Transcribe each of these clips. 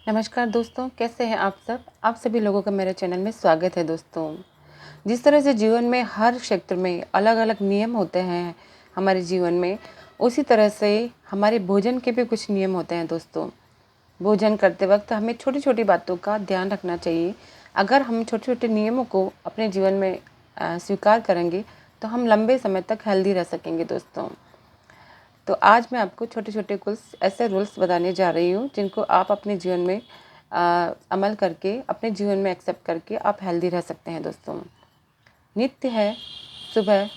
नमस्कार दोस्तों, कैसे हैं आप सब। आप सभी लोगों का मेरे चैनल में स्वागत है। दोस्तों, जिस तरह से जीवन में हर क्षेत्र में अलग अलग नियम होते हैं हमारे जीवन में, उसी तरह से हमारे भोजन के भी कुछ नियम होते हैं। दोस्तों, भोजन करते वक्त हमें छोटी छोटी बातों का ध्यान रखना चाहिए। अगर हम छोटे छोटे नियमों को अपने जीवन में स्वीकार करेंगे तो हम लंबे समय तक हेल्दी रह सकेंगे। दोस्तों, तो आज मैं आपको छोटे छोटे कुछ ऐसे रूल्स बताने जा रही हूँ जिनको आप अपने जीवन में अमल करके, अपने जीवन में एक्सेप्ट करके आप हेल्दी रह सकते हैं। दोस्तों, नित्य है सुबह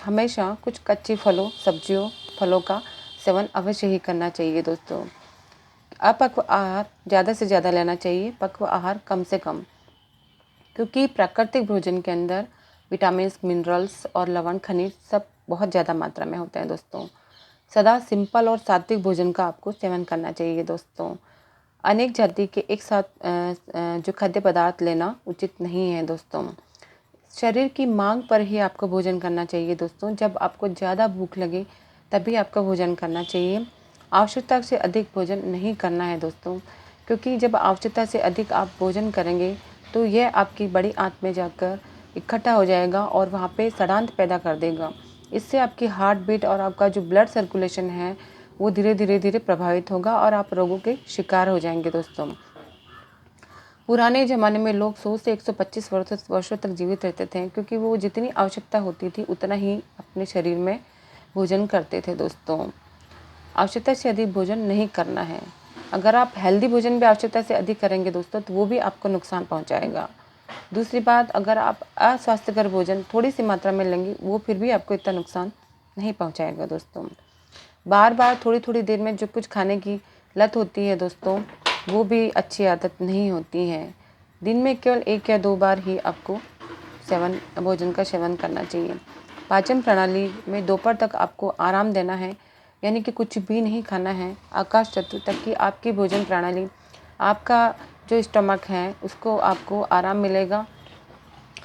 हमेशा कुछ कच्चे फलों, सब्जियों, फलों का सेवन अवश्य ही करना चाहिए। दोस्तों, अपक्व आहार ज़्यादा से ज़्यादा लेना चाहिए, पक्व आहार कम से कम, क्योंकि प्राकृतिक भोजन के अंदर विटामिन, मिनरल्स और लवण, खनिज सब बहुत ज़्यादा मात्रा में होते हैं। दोस्तों, सदा सिंपल और सात्विक भोजन का आपको सेवन करना चाहिए। दोस्तों, अनेक जाति के एक साथ जो खाद्य पदार्थ लेना उचित नहीं है। दोस्तों, शरीर की मांग पर ही आपको भोजन करना चाहिए। दोस्तों, जब आपको ज़्यादा भूख लगे तभी आपको भोजन करना चाहिए। आवश्यकता से अधिक भोजन नहीं करना है। दोस्तों, क्योंकि जब आवश्यकता से अधिक आप भोजन करेंगे तो यह आपकी बड़ी आंत में जाकर इकट्ठा हो जाएगा और वहाँ पे सड़ांत पैदा कर देगा। इससे आपकी हार्ट बीट और आपका जो ब्लड सर्कुलेशन है वो धीरे धीरे प्रभावित होगा और आप रोगों के शिकार हो जाएंगे। दोस्तों, पुराने ज़माने में लोग 100 से 125 वर्षों तक जीवित रहते थे, क्योंकि वो जितनी आवश्यकता होती थी उतना ही अपने शरीर में भोजन करते थे। दोस्तों, आवश्यकता से अधिक भोजन नहीं करना है। अगर आप हेल्दी भोजन भी आवश्यकता से अधिक करेंगे दोस्तों, तो वो भी आपको नुकसान पहुंचाएगा। दूसरी बात, अगर आप अस्वास्थ्यकर भोजन थोड़ी सी मात्रा में लेंगे, वो फिर भी आपको इतना नुकसान नहीं पहुंचाएगा। दोस्तों, बार बार थोड़ी थोड़ी देर में जो कुछ खाने की लत होती है दोस्तों, वो भी अच्छी आदत नहीं होती है। दिन में केवल 1 या 2 बार ही आपको भोजन का सेवन करना चाहिए। पाचन प्रणाली में दोपहर तक आपको आराम देना है, यानी कि कुछ भी नहीं खाना है आकाश चतुर्थ तक की आपकी भोजन प्रणाली, आपका जो स्टमक है उसको आपको आराम मिलेगा।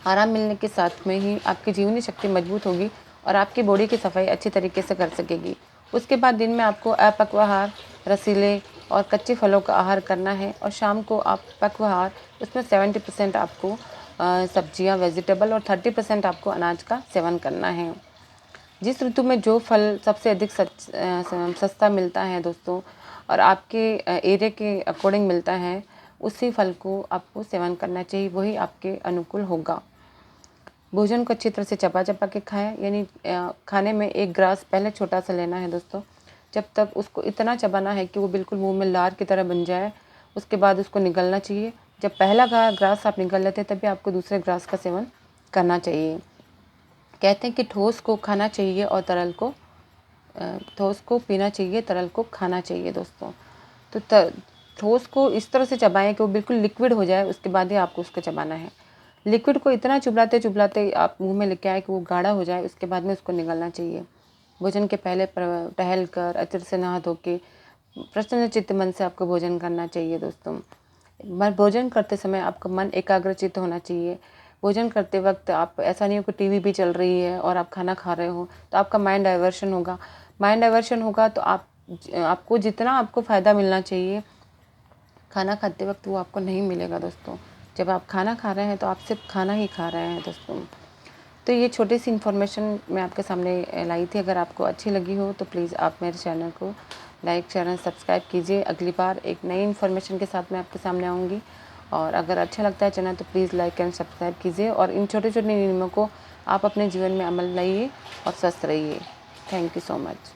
आराम मिलने के साथ में ही आपकी जीवनी शक्ति मजबूत होगी और आपकी बॉडी की सफाई अच्छी तरीके से कर सकेगी। उसके बाद दिन में आपको अपक्व आहार, रसीले और कच्चे फलों का आहार करना है, और शाम को आप पक्व आहार, उसमें 70% आपको सब्जियां, वेजिटेबल और 30% आपको अनाज का सेवन करना है। जिस ऋतु में जो फल सबसे अधिक सस्ता मिलता है दोस्तों, और आपके एरिया के अकॉर्डिंग मिलता है, उसी फल को आपको सेवन करना चाहिए, वही आपके अनुकूल होगा। भोजन को अच्छी तरह से चबा चबा के खाएं, यानी खाने में 1 ग्रास पहले छोटा सा लेना है दोस्तों, जब तक उसको इतना चबाना है कि वो बिल्कुल मुंह में लार की तरह बन जाए। उसके बाद उसको निगलना चाहिए। जब पहला ग्रास आप निगल लेते हैं तभी आपको दूसरे ग्रास का सेवन करना चाहिए। कहते हैं कि ठोस को खाना चाहिए और ठोस को पीना चाहिए, तरल को खाना चाहिए। दोस्तों, तो ठोस को इस तरह से चबाएं कि वो बिल्कुल लिक्विड हो जाए, उसके बाद ही आपको उसको चबाना है। लिक्विड को इतना चुबलाते चुबलाते आप मुंह में लेके आए कि वो गाढ़ा हो जाए, उसके बाद में उसको निगलना चाहिए। भोजन के पहले टहल कर अच्छे से नहा धो के प्रसन्न चित्त मन से आपको भोजन करना चाहिए। दोस्तों, भोजन करते समय आपका मन एकाग्रचित्त होना चाहिए। भोजन करते वक्त आप, ऐसा नहीं हो कि टीवी भी चल रही है और आप खाना खा रहे हो तो आपका माइंड डाइवर्शन होगा। तो आपको जितना आपको फ़ायदा मिलना चाहिए खाना खाते वक्त, वो आपको नहीं मिलेगा। दोस्तों, जब आप खाना खा रहे हैं तो आप सिर्फ खाना ही खा रहे हैं। दोस्तों, तो ये छोटी सी इन्फॉर्मेशन मैं आपके सामने लाई थी। अगर आपको अच्छी लगी हो तो प्लीज़ आप मेरे चैनल को लाइक, शेयर एंड सब्सक्राइब कीजिए। अगली बार एक नई इन्फॉर्मेशन के साथ मैं आपके सामने आऊँगी, और अगर अच्छा लगता है चैनल तो प्लीज़ लाइक एंड सब्सक्राइब कीजिए, और इन छोटे छोटे नियमों को आप अपने जीवन में अमल लाइए और स्वस्थ रहिए। Thank you so much.